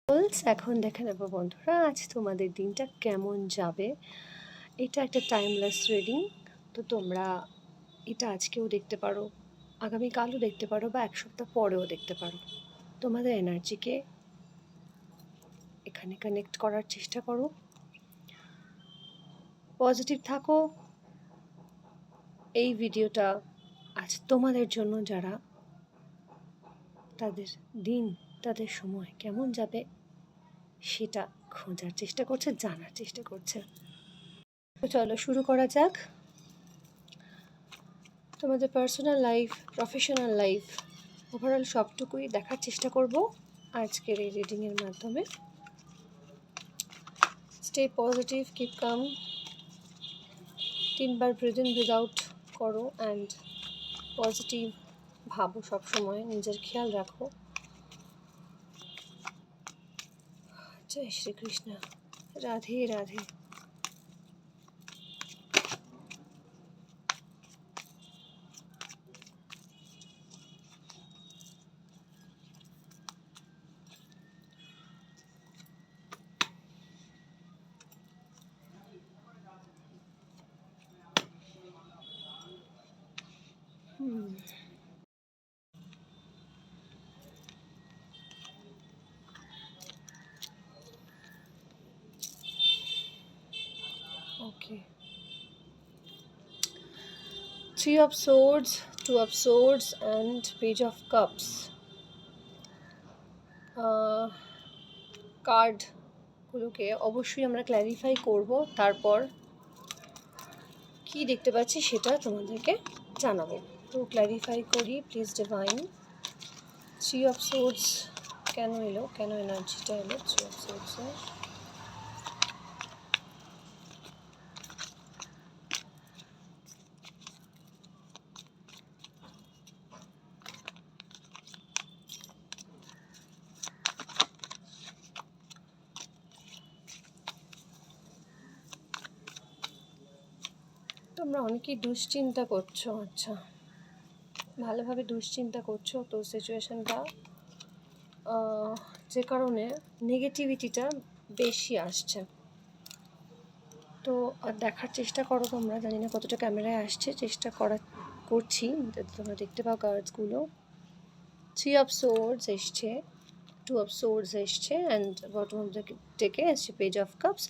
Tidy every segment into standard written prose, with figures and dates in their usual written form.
এখন দেখে নেব বন্ধুরা, আজ তোমাদের দিনটা কেমন যাবে। এটা একটা টাইমলেস রিডিং, তো তোমরা এটা আজকেও দেখতে পারো, আগামীকালও দেখতে পারো, বা এক সপ্তাহ পরেও দেখতে পারো। তোমাদের এনার্জিকে এখানে কানেক্ট করার চেষ্টা করো, পজিটিভ থাকো। এই ভিডিওটা আজ তোমাদের জন্য, যারা তাদের দিন, তাদের সময় কেমন যাবে সেটা খোঁজার চেষ্টা করছে, জানার চেষ্টা করছে। তো চলো শুরু করা যাক। তোমাদের personal life, professional life, overall সবটুকুই দেখার চেষ্টা করব আজকের এই রিডিংয়ের মাধ্যমে। স্টে পজিটিভ, কিপ কাম, 3বার ব্রিথ ইন ব্রিথ আউট করো অ্যান্ড পজিটিভ ভাবো, সবসময় নিজের খেয়াল রাখো। জয় শ্রীকৃষ্ণ, রাধে রাধে। ওকে, 3 of swords, 2 of swords and page of cups. কার্ডগুলোকে অবশ্যই আমরা ক্ল্যারিফাই করব, তারপর কি দেখতে পাচ্ছি সেটা তোমাদেরকে জানাবো। তো ক্ল্যারিফাই করি প্লিজ ডিভাইন। 3 of swords কেন এলো, কেন এনার্জিটা এলো 3 of swords এ? তোমরা অনেকেই দুশ্চিন্তা করছো, আচ্ছা ভালোভাবে দুশ্চিন্তা করছো। তো সিচুয়েশানটা যে কারণে নেগেটিভিটিটা বেশি আসছে, তো দেখার চেষ্টা করো তোমরা। জানি না কতটা ক্যামেরায় আসছে, চেষ্টা করছি যাতে তোমরা দেখতে পাও কার্ডসগুলো। 3 of swords এসছে, 2 of swords এসছে, অ্যান্ড বটম অফ দ্য ডেকে এসছে page of cups.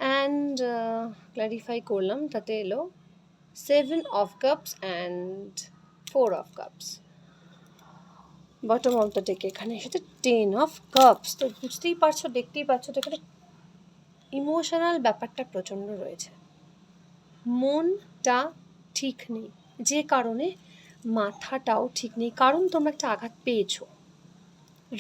And clarify করলাম, তাতে এলো 7 of cups and 4 of cups। Bottom of the ডেকে এখানে এসেছে 10 of cups। তো বুঝতেই পারছো, দেখতেই পাচ্ছ, তো এখানে ইমোশনাল ব্যাপারটা প্রচণ্ড রয়েছে। মনটা ঠিক নেই, যে কারণে মাথাটাও ঠিক নেই, কারণ তোমরা একটা আঘাত পেয়েছো,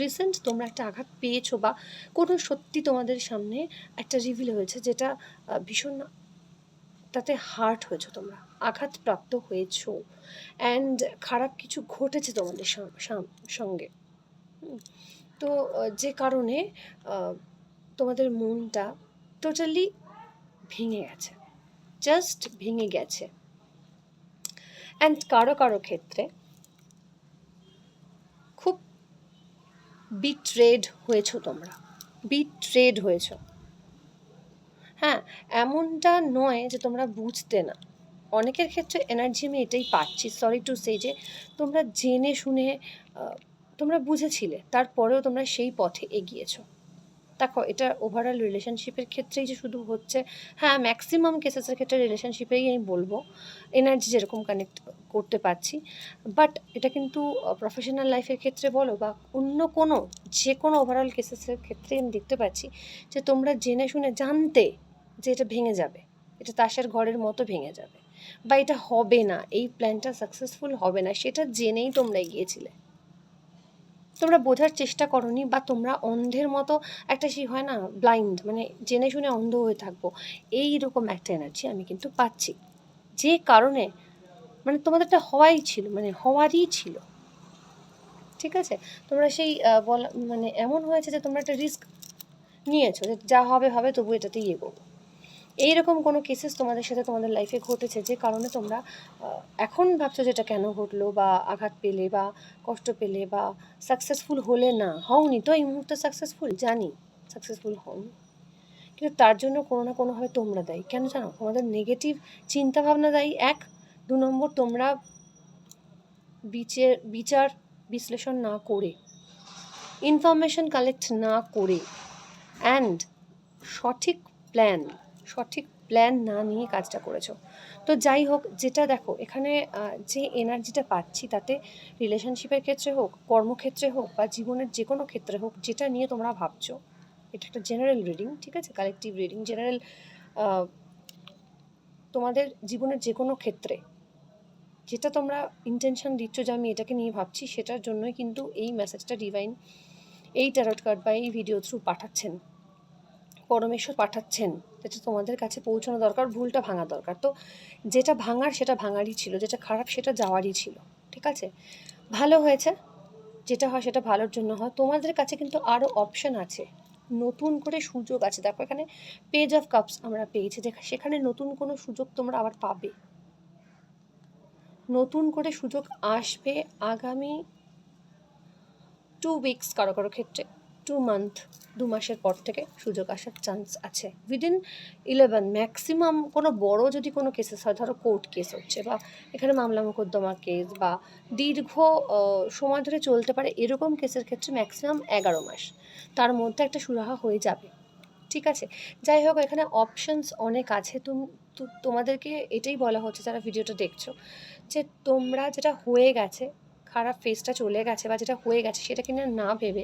রিসেন্ট তোমরা একটা আঘাত পেয়েছো, বা কোনো সত্যি তোমাদের সামনে একটা রিভিল হয়েছে যেটা ভীষণ, তাতে হার্ট হয়েছো, তোমরা আঘাতপ্রাপ্ত হয়েছো, অ্যান্ড খারাপ কিছু ঘটেছে তোমাদের সঙ্গে। তো যে কারণে তোমাদের মনটা টোটালি ভেঙে গেছে, জাস্ট ভেঙে গেছে। অ্যান্ড কারো কারো ক্ষেত্রে খুব বিট্রেড হয়েছো, তোমরা বিট্রেড হয়েছো। হ্যাঁ, এমনটা নয় যে তোমরা বুঝতে না, অনেকের ক্ষেত্রে এনার্জি আমি এটাই পাচ্ছি, সরি টু সে, যে তোমরা জেনে শুনে তোমরা বুঝেছিলে, তারপরেও তোমরা সেই পথে এগিয়েছো। দেখো, এটা ওভারঅল রিলেশনশিপের ক্ষেত্রেই যে শুধু হচ্ছে, হ্যাঁ ম্যাক্সিমাম কেসেসের ক্ষেত্রে রিলেশনশিপেই আমি বলবো এনার্জি যেরকম কানেক্ট করতে পারছি, বাট এটা কিন্তু প্রফেশনাল লাইফের ক্ষেত্রে বলো বা অন্য কোনো যে কোনো ওভারঅল কেসেসের ক্ষেত্রে আমি দেখতে পাচ্ছি যে তোমরা জেনে শুনে জানতে যে এটা ভেঙে যাবে, এটা তাসের ঘরের মতো ভেঙে যাবে, বা এটা হবে না, এই প্ল্যানটা সাকসেসফুল হবে না, সেটা জেনেই তোমরা এগিয়েছিলে। তোমরা বোঝার চেষ্টা করনি, বা তোমরা অন্ধের মতো একটা সেই হয় না, ব্লাইন্ড, মানে জেনে শুনে অন্ধ হয়ে থাকবো, এই রকম একটা এনার্জি আমি কিন্তু পাচ্ছি, যে কারণে মানে তোমাদের একটা হওয়াই ছিল, মানে হওয়ারই ছিল, ঠিক আছে। তোমরা সেই বলা, মানে এমন হয়েছে যে তোমরা একটা রিস্ক নিয়েছো যে যা হবে হবে, তবু এটাতেই এগোবো। এইরকম কোনো কেসেস তোমাদের সাথে তোমাদের লাইফে ঘটেছে যে কারণে তোমরা এখন ভাবছো যেটা কেন ঘটলো, বা আঘাত পেলে বা কষ্ট পেলে বা সাকসেসফুল হলে না, হওনি তো এই মুহূর্তে সাকসেসফুল, জানি সাকসেসফুল হওনি, কিন্তু তার জন্য কোনো না কোনোভাবে তোমরা দায়ী। কেন জানো? তোমাদের নেগেটিভ চিন্তাভাবনা দায়ী, 1। 2 নম্বর, তোমরা বিচার বিশ্লেষণ না করে, ইনফরমেশন কালেক্ট না করে, অ্যান্ড সঠিক প্ল্যান না নিয়ে কাজটা করেছো। তো যাই হোক, যেটা দেখো এখানে যে এনার্জিটা পাচ্ছি, তাতে রিলেশনশিপের ক্ষেত্রে হোক, কর্মক্ষেত্রে হোক, বা জীবনের যে কোনো ক্ষেত্রে হোক, যেটা নিয়ে তোমরা ভাবছো, এটা একটা জেনারেল রিডিং, ঠিক আছে, কালেকটিভ রিডিং, জেনারেল। তোমাদের জীবনের যে কোনো ক্ষেত্রে যেটা তোমরা ইন্টেনশন দিচ্ছ যে আমি এটাকে নিয়ে ভাবছি, সেটার জন্যই কিন্তু এই মেসেজটা ডিভাইন এই ট্যারট কার্ড বা এই ভিডিও থ্রু পাঠাচ্ছেন, পরমেশ্বর পাঠাচ্ছেন, যেটা তোমাদের কাছে পৌঁছানো দরকার, ভুলটা ভাঙা দরকার। তো যেটা ভাঙার সেটা ভাঙারই ছিল, যেটা খারাপ সেটা যাওয়ারই ছিল, ঠিক আছে, ভালো হয়েছে। যেটা হয় সেটা ভালোর জন্য হয়। তোমাদের কাছে কিন্তু আরও অপশন আছে, নতুন করে সুযোগ আছে। দেখো এখানে পেজ অফ কাপস আমরা পেয়েছি, সেখানে নতুন কোনো সুযোগ তোমরা আবার পাবে, নতুন করে সুযোগ আসবে আগামী 2 উইকস, কারো কারো ক্ষেত্রে 2 মান্থ, 2 মাসের পর থেকে সুযোগ আসার চান্স আছে। উইদিন 11 ম্যাক্সিমাম কোনো বড় যদি কোনো কেসেস হয়, ধরো কোর্ট কেস হচ্ছে, বা এখানে মামলা মোকদ্দমা কেস, বা দীর্ঘ সময় ধরে চলতে পারে এরকম কেসের ক্ষেত্রে ম্যাক্সিমাম 11 মাস, তার মধ্যে একটা সুরাহা হয়ে যাবে, ঠিক আছে। যাই হোক, এখানে অপশানস অনেক আছে। তোমাদেরকে এটাই বলা হচ্ছে যারা ভিডিওটা দেখছো, যে তোমরা যেটা হয়ে গেছে, খারাপ ফেজটা চলে গেছে, বা যেটা হয়ে গেছে সেটা কিনা না ভেবে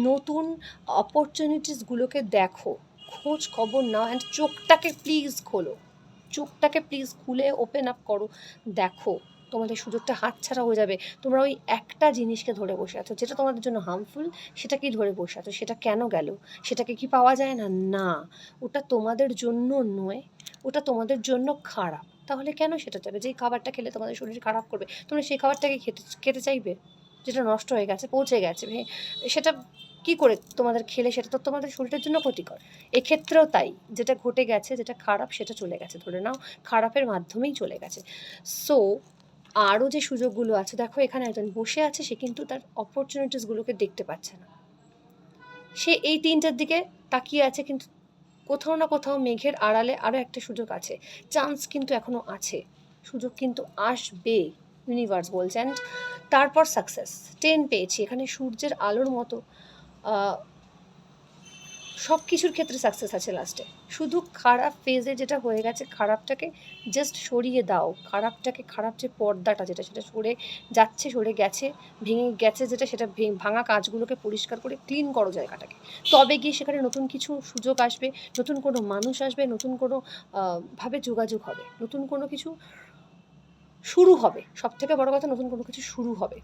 নতুন অপরচুনিটিসগুলোকে দেখো, খোঁজ খবর নাও, অ্যান্ড চোখটাকে প্লিজ খোলো, চোখটাকে প্লিজ খুলে ওপেন আপ করো, দেখো তোমাদের সুযোগটা হাতছাড়া হয়ে যাবে। তোমরা ওই একটা জিনিসকে ধরে বসে আছো যেটা তোমাদের জন্য হার্মফুল, সেটাকেই ধরে বসে আছো। সেটা কেন গেল? সেটাকে কি পাওয়া যায় না? না, ওটা তোমাদের জন্য নয়, ওটা তোমাদের জন্য খারাপ। তাহলে কেন সেটা যাবে? যেই খাবারটা খেলে তোমাদের শরীর খারাপ করবে, তোমরা সেই খাবারটাকে খেতে চাইবে? যেটা নষ্ট হয়ে গেছে, পৌঁছে গেছে, সেটা কি করে তোমাদের খেলে সেটা তো তোমাদের শরীরের জন্য ক্ষতিকর। এক্ষেত্রেও তাই, যেটা ঘটে গেছে, যেটা খারাপ সেটা চলে গেছে, ধরে নাও খারাপের মাধ্যমেই চলে গেছে। সো আরও যে সুযোগগুলো আছে, দেখো এখানে একজন বসে আছে, সে কিন্তু তার অপরচুনিটিসগুলোকে দেখতে পাচ্ছে না, সে এই 3টার দিকে তাকিয়ে আছে, কিন্তু কোথাও না কোথাও মেঘের আড়ালে আরও একটা সুযোগ আছে, চান্স কিন্তু এখনও আছে, সুযোগ কিন্তু আসবে, ইউনিভার্স বলছেন। তারপর সাকসেস 10 পেয়েছি, এখানে সূর্যের আলোর মতো সব কিছুর ক্ষেত্রে সাকসেস আছে লাস্টে। শুধু খারাপ ফেজে যেটা হয়ে গেছে, খারাপটাকে জাস্ট সরিয়ে দাও, খারাপটাকে, খারাপ যে পর্দাটা যেটা, সেটা সরে যাচ্ছে, সরে গেছে, ভেঙে গেছে যেটা, সেটা ভাঙা কাজগুলোকে পরিষ্কার করে ক্লিন করো জায়গাটাকে। তবে গিয়ে সেখানে নতুন কিছু সুযোগ আসবে, নতুন কোনো মানুষ আসবে, নতুন কোনো ভাবে যোগাযোগ হবে, নতুন কোনো কিছু শুরু হবে, সব থেকে বড় কথা নতুন কোনো কিছু শুরু হবে,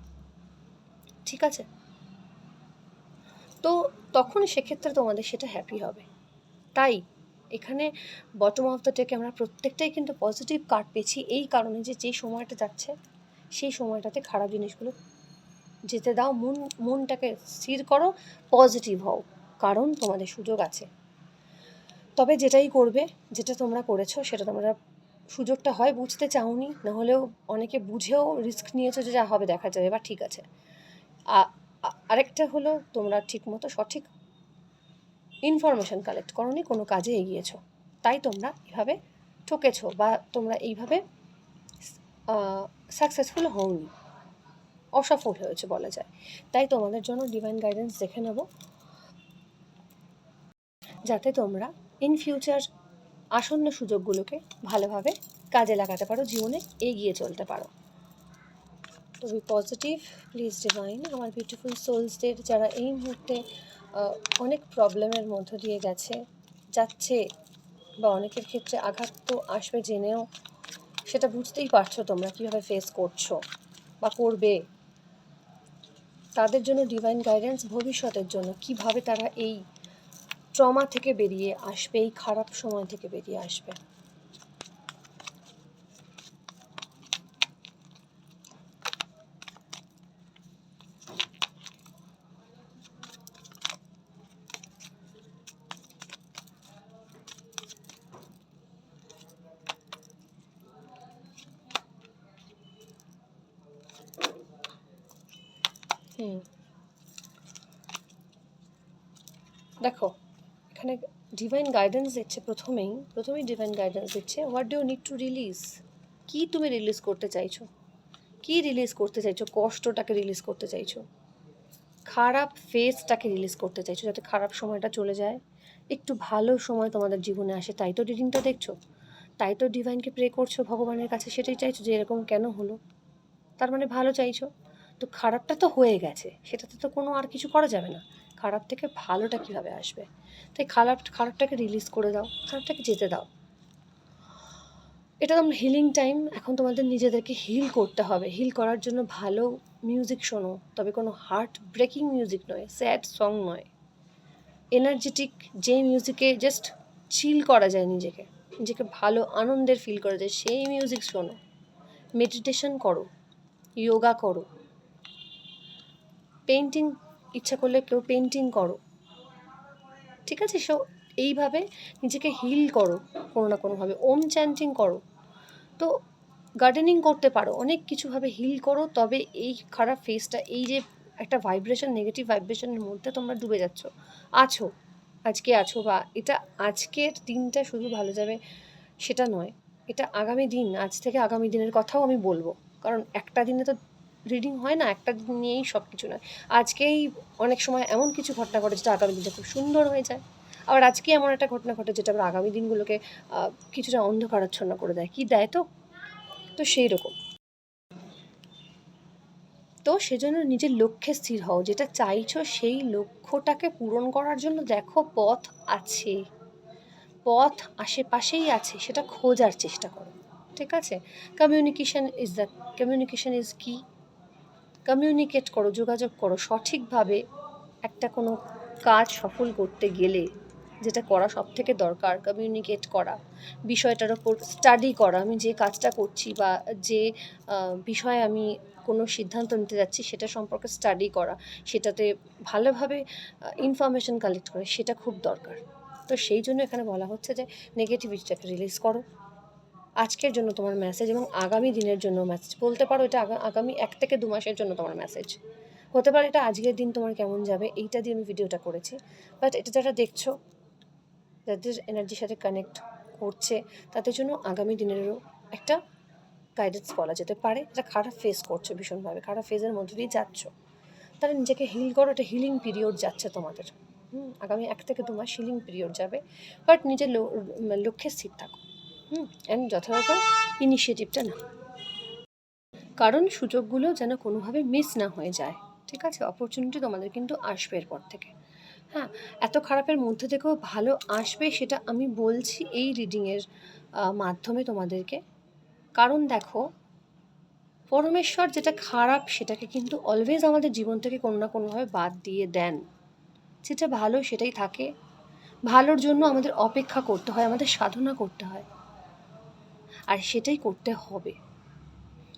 ঠিক আছে। তো তখন সেক্ষেত্রে তোমাদের সেটা হ্যাপি হবে। তাই এখানে বটম অফ দ্য ডেকে আমরা প্রত্যেকটাই কিন্তু পজিটিভ কার্ড পেয়েছি, এই কারণে যে যেই সময়টা যাচ্ছে সেই সময়টাতে খারাপ জিনিসগুলো যেতে দাও, মনটাকে স্থির করো, পজিটিভ হও, কারণ তোমাদের সুযোগ আছে। তবে যেটাই করবে, যেটা তোমরা করেছো সেটা তোমরা সুযোগটা হয় বুঝতে চাওনি, নাহলেও অনেকে বুঝেও রিস্ক নিয়েছো যে যা হবে দেখা যাবে, বা ঠিক আছে। আরেকটা হলো, তোমরা ঠিকমতো সঠিক ইনফরমেশান কালেক্ট করোনি, কোনো কাজে এগিয়েছো, তাই তোমরা এভাবে ঠকেছো, বা তোমরা এইভাবে সাকসেসফুল হওনি, অসফল হয়েছে বলা যায়। তাই তোমাদের জন্য ডিভাইন গাইডেন্স দেখে নেব, যাতে তোমরা ইন ফিউচার আসন্ন সুযোগগুলোকে ভালোভাবে কাজে লাগাতে পারো, জীবনে এগিয়ে চলতে পারো। To be positive please divine, আমার বিউটিফুল সোলসদের যারা এই মুহূর্তে অনেক প্রবলেমের মধ্য দিয়ে যাচ্ছে, বা অনেকের ক্ষেত্রে আঘাত তো আসবে জেনেও, সেটা বুঝতেই পারছো তোমরা কীভাবে ফেস করছো বা করবে, তাদের জন্য ডিভাইন গাইডেন্স, ভবিষ্যতের জন্য কিভাবে তারা এই ট্রমা থেকে বেরিয়ে আসবে, এই খারাপ সময় থেকে বেরিয়ে আসবে। হুম, দেখো এখানে ডিভাইন গাইডেন্স দিচ্ছে প্রথমেই ডিভাইন গাইডেন্স দিচ্ছে, what do you need to release. কি তুমি রিলিজ করতে চাইছো? কি রিলিজ করতে চাইছো? কষ্টটাকে রিলিজ করতে চাইছো, খারাপ ফেজটাকে রিলিজ করতে চাইছো, যাতে খারাপ সময়টা চলে যায়, একটু ভালো সময় তোমাদের জীবনে আসে। তাই তো রিডিংটা দেখছো, তাই তো ডিভাইনকে প্রে করছো, ভগবানের কাছে সেটাই চাইছো যে এরকম কেন হলো, তার মানে ভালো চাইছো। তো খারাপটা তো হয়ে গেছে, সেটাতে তো কোনো আর কিছু করা যাবে না। খারাপ থেকে ভালোটা কীভাবে আসবে? তাই খারাপটাকে রিলিজ করে দাও, খারাপটাকে যেতে দাও। এটা তোমার হিলিং টাইম। এখন তোমাদের নিজেদেরকে হিল করতে হবে। হিল করার জন্য ভালো মিউজিক শোনো, তবে কোনো হার্ট ব্রেকিং মিউজিক নয়, স্যাড সং নয়, এনার্জেটিক যে মিউজিকে জাস্ট চিল করা যায়, নিজেকে ভালো আনন্দের ফিল করা যায়, সেই মিউজিক শোনো। মেডিটেশন করো, যোগা করো, পেন্টিং ইচ্ছা করলে কেউ পেন্টিং করো, ঠিক আছে? এইভাবে নিজেকে হিল করো কোনো না কোনোভাবে। ওম চ্যান্টিং করো, তো গার্ডেনিং করতে পারো, অনেক কিছুভাবে হিল করো। তবে এই খারাপ ফেসটা, এই যে একটা ভাইব্রেশন, নেগেটিভ ভাইব্রেশনের মধ্যে তোমরা ডুবে আছো আজকে আছো, বা এটা আজকের দিনটা শুধু ভালো যাবে সেটা নয়, এটা আগামী দিন, আজ থেকে আগামী দিনের কথাও আমি বলবো। কারণ একটা দিনে তো রিডিং হয় না, একটা দিন নিয়েই সব কিছু নয়। আজকেই অনেক সময় এমন কিছু ঘটনা ঘটে যেটা আগামী দিনটা খুব সুন্দর হয়ে যায়, আবার আজকে এমন একটা ঘটনা ঘটে যেটা আবার আগামী দিনগুলোকে কিছুটা অন্ধকারাচ্ছন্ন করে দেয়, কি দেয় তো। তো সেই রকম, তো সেজন্য নিজের লক্ষ্যে স্থির হও, যেটা চাইছো সেই লক্ষ্যটাকে পূরণ করার জন্য দেখো পথ আছে, পথ আশেপাশেই আছে, সেটা খোঁজার চেষ্টা করো, ঠিক আছে? কমিউনিকেশন ইজ কি। কমিউনিকেট করো, যোগাযোগ করো সঠিকভাবে। একটা কোনো কাজ সফল করতে গেলে যেটা করা সব থেকে দরকার, কমিউনিকেট করা, বিষয়টার ওপর স্টাডি করা। আমি যে কাজটা করছি বা যে বিষয়ে আমি কোনো সিদ্ধান্ত নিতে যাচ্ছি সেটা সম্পর্কে স্টাডি করা, সেটাতে ভালোভাবে ইনফরমেশন কালেক্ট করা, সেটা খুব দরকার। তো সেই জন্য এখানে বলা হচ্ছে যে নেগেটিভিটিটাকে রিলিজ করো। আজকের জন্য তোমার মেসেজ এবং আগামী দিনের জন্য মেসেজ বলতে পারো, এটা আগামী 1 থেকে 2 মাসের জন্য তোমার মেসেজ হতে পারে। এটা আজকের দিন তোমার কেমন যাবে এইটা দিয়ে আমি ভিডিওটা করেছি, বাট এটা যারা দেখছো, যাদের এনার্জির সাথে কানেক্ট করছে, তাদের জন্য আগামী দিনেরও একটা গাইডেন্স বলা যেতে পারে। যারা খারাপ ফেস করছো, ভীষণভাবে খারাপ ফেজের মধ্যে দিয়ে যাচ্ছ, তারা নিজেকে হিল করো। এটা হিলিং পিরিয়ড যাচ্ছে তোমাদের। আগামী 1 থেকে 2 মাস হিলিং পিরিয়ড যাবে, বাট নিজের লক্ষ্যে স্থির থাকো। অ্যান্ড যথাযথ ইনিশিয়েটিভটা না, কারণ সুযোগগুলো যেন কোনোভাবে মিস না হয়ে যায়, ঠিক আছে? অপরচুনিটি তোমাদের কিন্তু আসবে এরপর থেকে। হ্যাঁ, এত খারাপের মধ্যে থেকেও ভালো আসবে, সেটা আমি বলছি এই রিডিংয়ের মাধ্যমে তোমাদেরকে। কারণ দেখো, পরমেশ্বর যেটা খারাপ সেটাকে কিন্তু অলওয়েজ আমাদের জীবন থেকে কোনো না কোনোভাবে বাদ দিয়ে দেন। যেটা ভালো সেটাই থাকে, ভালোর জন্য আমাদের অপেক্ষা করতে হয়, আমাদের সাধনা করতে হয়, আর সেটাই করতে হবে।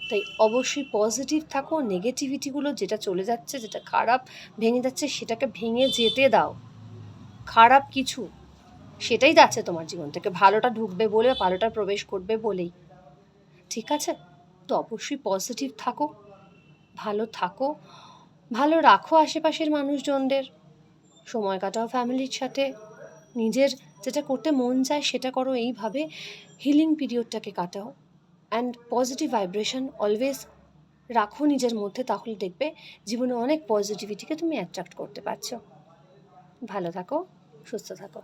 তাই অবশ্যই পজিটিভ থাকো, নেগেটিভিটিগুলো যেটা চলে যাচ্ছে, যেটা খারাপ ভেঙে যাচ্ছে, সেটাকে ভেঙে যেতে দাও। খারাপ কিছু সেটাই যাচ্ছে তোমার জীবন থেকে, ভালোটা ঢুকবে বলে, ভালোটা প্রবেশ করবে বলেই, ঠিক আছে? তো অবশ্যই পজিটিভ থাকো, ভালো থাকো, ভালো রাখো আশেপাশের মানুষজনদের, সময় কাটাও ফ্যামিলির সাথে, নিজের যেটা করতে মন চায় সেটা করো। এইভাবে হিলিং পিরিয়ডটাকে কাটাও, অ্যান্ড পজিটিভ ভাইব্রেশন অলওয়েজ রাখো নিজের মধ্যে, তাহলে দেখবে জীবনে অনেক পজিটিভিটিকে তুমি অ্যাট্রাক্ট করতে পারছো। ভালো থাকো, সুস্থ থাকো।